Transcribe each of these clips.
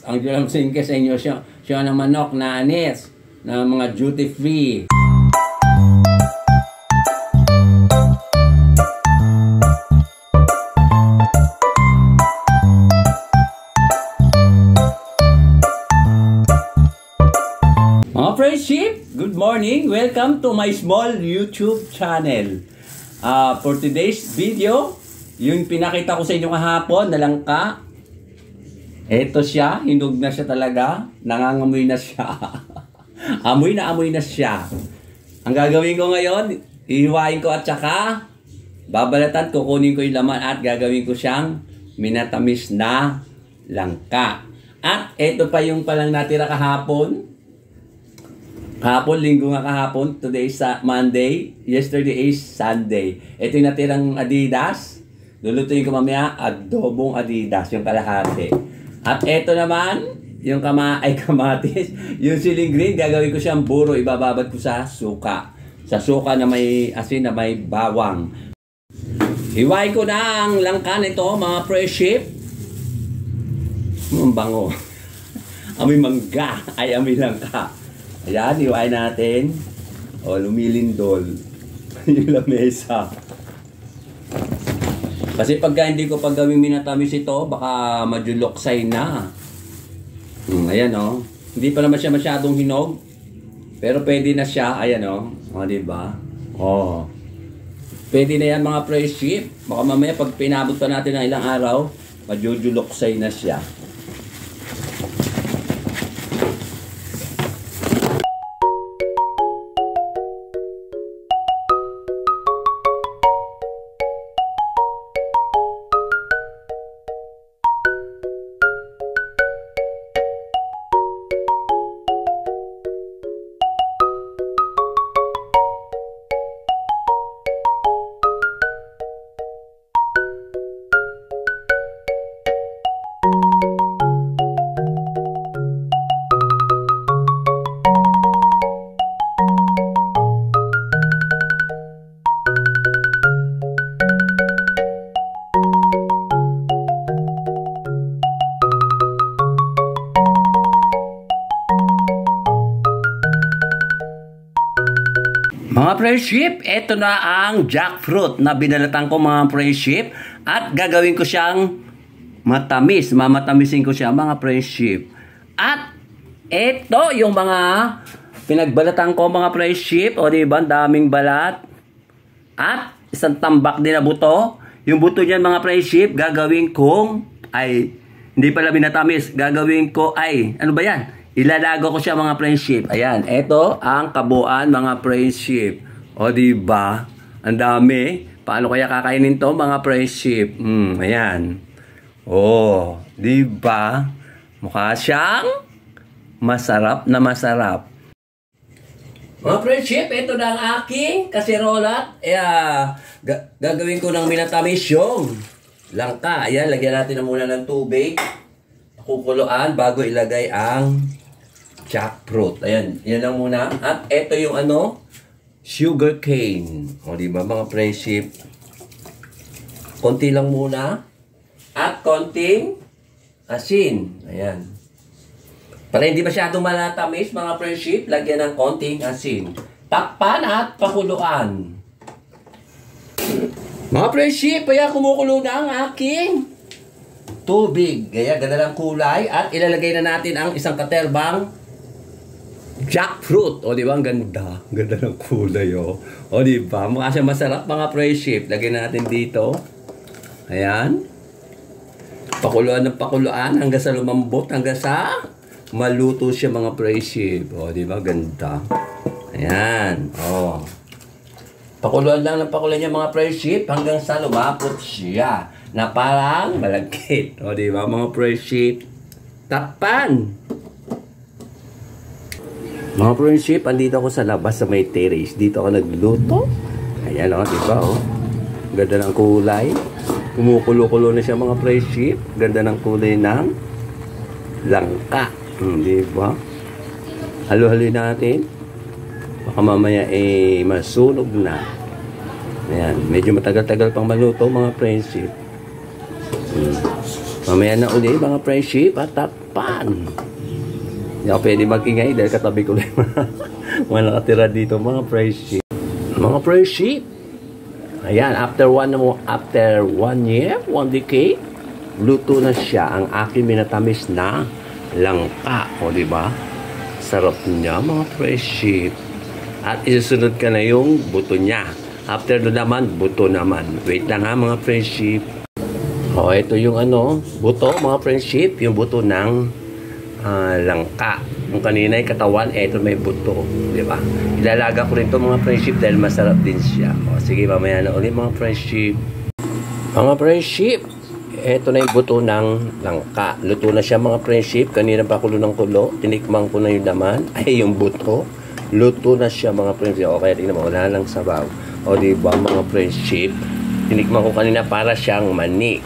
Ang julamsin ka sa inyo siya ng manok na anis, na mga duty free. Mga friendship, good morning. Welcome to my small YouTube channel. For today's video, yung pinakita ko sa inyo kahapon na langka. Ito siya, hinog na siya talaga. Nangangamoy na siya. amoy na siya. Ang gagawin ko ngayon, ihiwain ko at saka babalatan, kukunin ko yung laman at gagawin ko siyang minatamis na langka. At ito pa yung palang natira kahapon. Kahapon, linggo nga kahapon. Today is Monday. Yesterday is Sunday. Ito yung natirang Adidas. Lulutuin ko mamaya adobong Adidas, yung kalahati. At ito naman, yung kamatis, yung siling green, gagawin ko siyang buro, ibababad ko sa suka. Sa suka na may asin, na may bawang. Hiwain ko na ang langka nito, mga friendship. Ang bango. Amoy mangga, ay amoy langka. Ayan, hiwain natin. O, lumilindol. Yung lamesa. Kasi pagka hindi ko gawing minatamis ito, baka madyuloksay na. Ayan o. Hindi pa naman siya masyadong hinog. Pero pwede na siya. Ayan o. O, diba? O. Pwede na yan mga friendship. Baka mamaya pag pinabot pa natin ng ilang araw, madyuloksay na siya. Mga friendship, ito na ang jackfruit na binalatan ko mga friendship at gagawin ko siyang matamis. Mamatamisin ko siya mga friendship. At ito yung mga pinagbalatan ko mga friendship. O diba, daming balat. At isang tambak din na buto. Yung buto niyan mga friendship, gagawin kong ay, hindi pala binatamis, gagawin ko ay, ano ba yan? Ilalago ko siya mga friendship. Ayan, ito ang kabuuan mga friendship. O diba? Ang dami. Paano kaya kakainin to mga friendship? Ayan. O, diba? Mukha siyang masarap na masarap. Mga friendship, ito na ang aking kasirolat. Gagawin ko ng minatamis yung langka. Ayan, lagyan natin na muna ng tubig. Kukuluan bago ilagay ang jackfruit. Ayan, yan lang muna. At ito yung sugar cane. O diba mga friendship? Konti lang muna. At konting asin. Ayan. Para hindi masyadong malatamis mga friendship, lagyan ng konting asin. Takpan at pakuluan. Mga friendship, kaya kumukulo na ang aking tubig. Kaya ganda ng kulay. At ilalagay na natin ang isang katerbang jackfruit. O diba, ang ganda. Ganda ng kulay o. O diba, mukha siya masarap mga friendship. Lagyan natin dito. Ayan. Pakuluan ng pakuluan hanggang sa lumambot. Hanggang sa maluto siya mga friendship. O diba, ganda. Ayan. O. Pakuluan lang ng pakuluan niya mga friendship hanggang sa lumapot siya. Na parang malagkit. O diba mga friendship? Takpan! Mga friendship, andito ako sa labas sa may terrace. Dito ako nagluluto. Ayan o, diba o? Ganda ng kulay. Kumukulo-kulo na siya mga friendship. Ganda ng kulay ng langka. Diba? Halo-haloy natin. Baka mamaya masunog na. Ayan, medyo matagal-tagal pang maluto mga friendship. Mamaya na uli mga friendship at takpan. Hindi ako pwede mag-ingay dahil katabi ko lang mga nakatira dito, mga friendship. Mga friendship. Ayan, after one year, 1 decade, luto na siya ang aking minatamis na langka. O, diba? Sarap niya, mga friendship. At isusunod ka na yung buto niya. After doon naman, buto naman. Wait lang ha, mga friendship. O, ito yung buto, mga friendship. Yung buto ng langka. Yung kanina yung katawan, ito may buto. Diba? Ilalaga ko rin ito, mga friendship, dahil masarap din siya. O, sige, mamaya na ulit, mga friendship. Mga friendship, ito na yung buto ng langka. Luto na siya, mga friendship. Kanina pa kulo ng kulo. Tinikman ko na yung laman. Ay, yung buto. Luto na siya, mga friendship. Okay, tingnan mo, wala lang sabaw. O, diba, mga friendship? Tinikman ko kanina para siyang mani.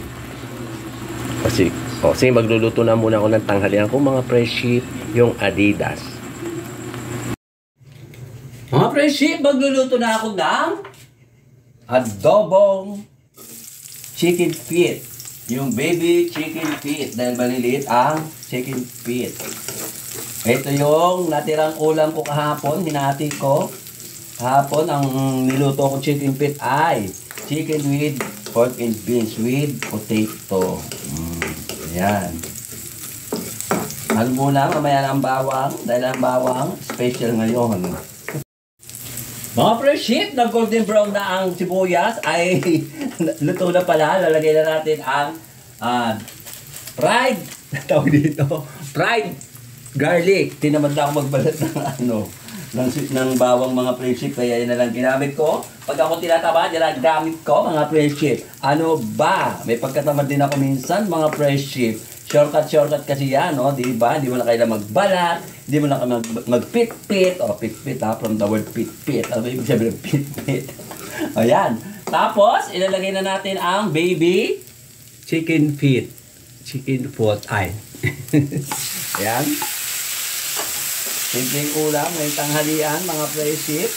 Kasi, sige, magluluto na muna ako ng tanghalian ko, mga friendship, yung Adidas. Mga friendship, magluluto na ako ng adobong chicken feet. Yung baby chicken feet. Dahil maliliit ang chicken feet. Ito yung natirang ulam ko kahapon. Hinati ko. Kahapon, ang niluto ko chicken feet ay chicken with pork and beans with potato. Ayan. Mahal muna, mamaya ang bawang. Dahil ang bawang, special ngayon. Mga friendship, nag-golden brown na ang sibuyas. Ay, luto na pala. Lalagay na natin ang fried, tawag dito, fried garlic. Tinamad na ako magbalat ng bawang, mga friendship. Kaya yun na lang ginamit ko. Pag ako tinataba, ginagamit ko, mga friendship. Ano ba? May pagkatamad din ako minsan, mga friendship. Shortcut kasi yan, no? Diba? Hindi mo na kailangan magbalat. Hindi mo na magpit-pit. O, pit-pit, ha? From the word pit-pit. Ano ba ibig sabihin ng pit-pit? Ayan. Tapos, ilalagay na natin ang baby chicken feet. Chicken foot. Ay. Ayan. Simpleng ulam, may tanghalian, mga friendship.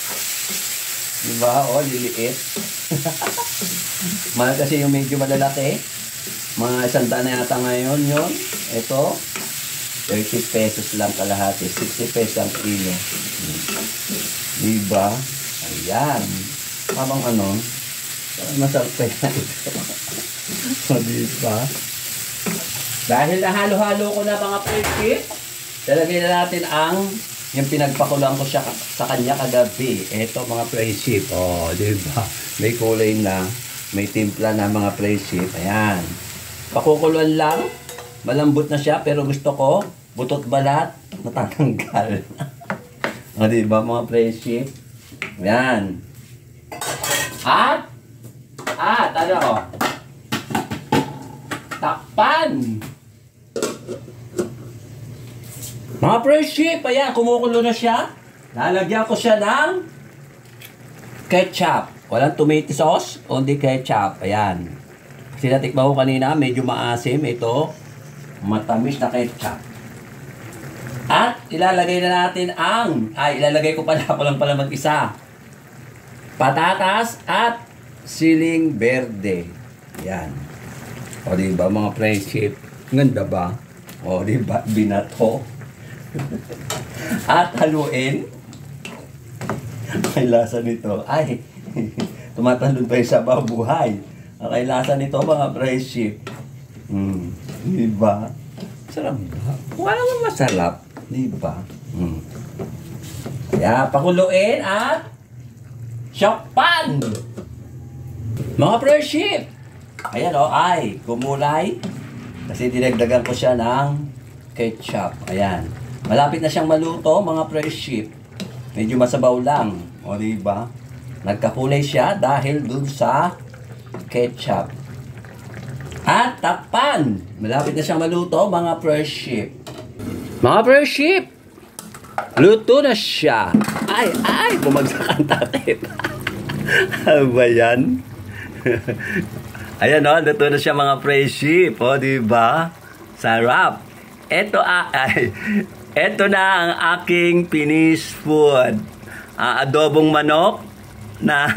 Diba? O, liliit. Mahal kasi yung medyo malalaki. Mga 100 na yata ngayon yun. Ito, 30 pesos lang kalahati. 60 pesos ang kilo. Diba? Ayan. Habang masarap pa yan ito. O, diba? Dahil nahalo-halo ko na, mga friendship, lalagay na natin yung pinagpakulang ko siya sa kanya kagabi. Ito, mga friendship. O, diba? May kulay na, may timpla na, mga friendship. Ayan. Pakukuluan lang. Malambot na siya, pero gusto ko, butot balat, natatanggal. O, diba, mga friendship? Ayan. At, takpan. Mga friendship, ayan, kumukulo na siya. Lalagyan ko siya ng ketchup. Walang tomato sauce, kundi ketchup. Ayan. Kasi natikman ko kanina, medyo maasim. Ito, matamis na ketchup. At ilalagay na natin ilalagay ko pala mag-isa. Patatas at siling berde. Ayan. O, diba, mga friendship? Ganda ba? O, diba, binato. At haluin. Ay, lasa nito. Ay, tumatalon pa yung sabaw buhay. Ang lasa nito, mga friendship. Diba? Sarap ba? Wala naman masarap. Diba? Kaya, pakuluin at shokpan! Mga friendship! Ayan kumulay. Kasi dinagdagan ko siya ng ketchup. Ayan. Malapit na siyang maluto, mga friendship. Medyo masabaw lang. O, diba? Nagkakulay siya dahil dun sa ketchup. At takpan. Malapit na siyang maluto, mga friendship. Mga friendship! Luto na siya. Ay! Bumagsak ang takip. Ano ba yan? Ayan, luto na siya, mga friendship. O, diba? Sarap. Ito na ang aking finished food. Adobong manok na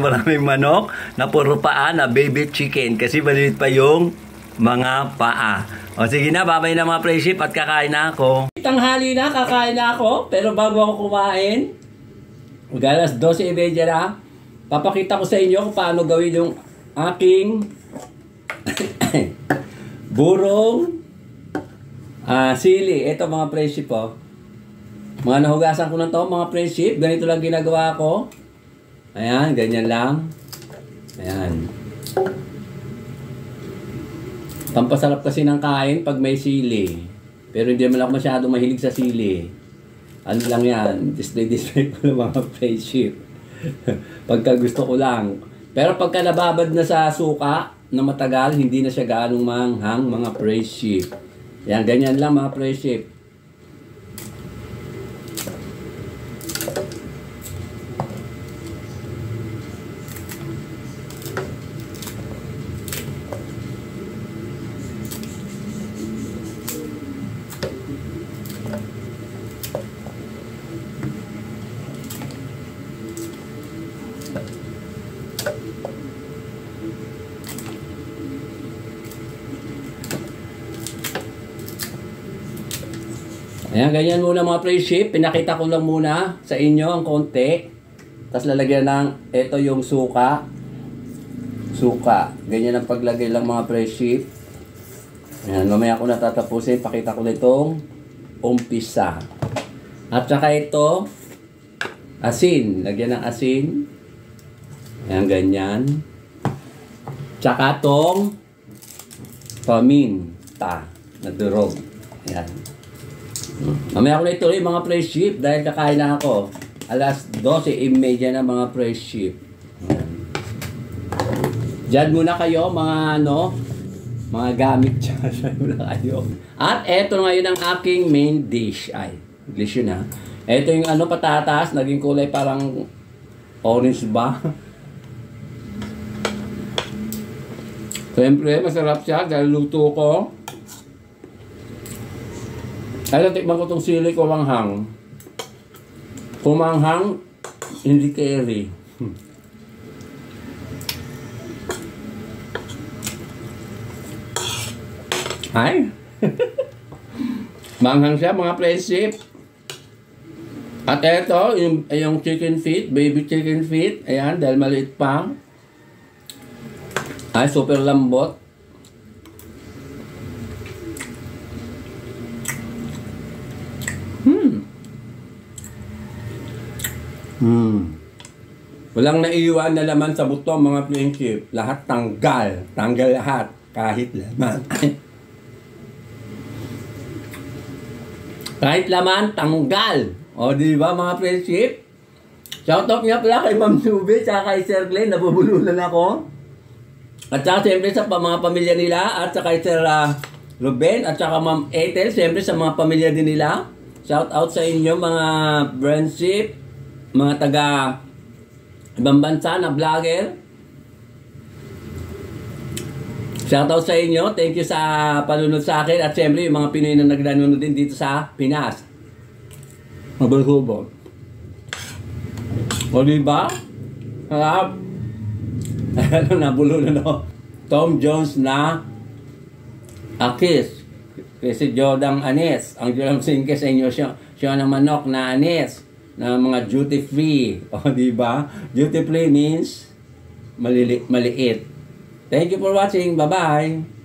maraming manok na puro paa na baby chicken kasi maliit pa yung mga paa. O sige na, babay na mga friendship at kakain na ako. Tanghali na, kakain na ako. Pero bago ako kumain, mag-alas 12:30 na, papakita ko sa inyo kung paano gawin yung aking burong sili. Ito mga friendship po. Mga nahugasan ko na to mga friendship. Ganito lang ginagawa ko. Ayan, ganyan lang. Ayan. Pampasarap kasi ng kain pag may sili. Pero hindi naman ako masyado mahilig sa sili. Ano lang yan, display ko lang mga friendship. Pagka gusto ko lang. Pero pagka nababad na sa suka na matagal, hindi na siya gaanong manghang mga friendship. Yan, ganyan lang mga friendship. Ayan, ganyan muna mga friendship. Pinakita ko lang muna sa inyo ang konti. Tapos lalagyan ng, ito yung suka. Suka. Ganyan ang paglagay lang mga friendship. Ayan, mamaya ko natatapusin. Pakita ko nitong umpisa. At saka ito, asin. Lagyan ng asin. Ayan, ganyan. Tsaka itong paminta na durog. Ayan. Mamaya ko na ituloy mga friendship dahil kakain na ako. Alas 12:30 na mga friendship. Diyan muna kayo mga mga gamit dyan. Diyan muna kayo. At eto ngayon ang aking main dish. Ay, English yun ha. Eto yung patatas. Naging kulay parang orange ba? Siyempre, masarap siya dahil luto ko. Ay, tikman ko itong sili ko manghang. Kung manghang, hindi carry. Ay! Manghang siya mga friendship. At eto, yung chicken feet, baby chicken feet. Ayan, dahil maliit pa. Ay, super lambot. Walang naiiwan na laman sa buto mga friendship. Lahat tanggal. Tanggal lahat. Kahit laman. Kahit laman, tanggal. O diba mga friendship? Shoutout nga pala kay Ma'am Nube at kay Sir Glenn. Nabubulunan ako. At saka siyempre sa mga pamilya nila. At saka kay Sir Ruben. At saka Ma'am Ethel. Siyempre sa mga pamilya din nila. Shoutout sa inyo mga friendship. Mga taga ibang bansa na vlogger. Shoutout sa inyo. Thank you sa panunod sa akin. At siyempre yung mga Pinoy na nagdanunod din dito sa Pinas. Mabulhubog. O diba? Harap. Nabulunan ako. Tom Jones na Akis. Kasi Jodang Anes. Ang Jodang Singke sa inyo siya ng manok na Anes. Na mga duty free. O diba? Duty free means maliit. Thank you for watching. Bye-bye.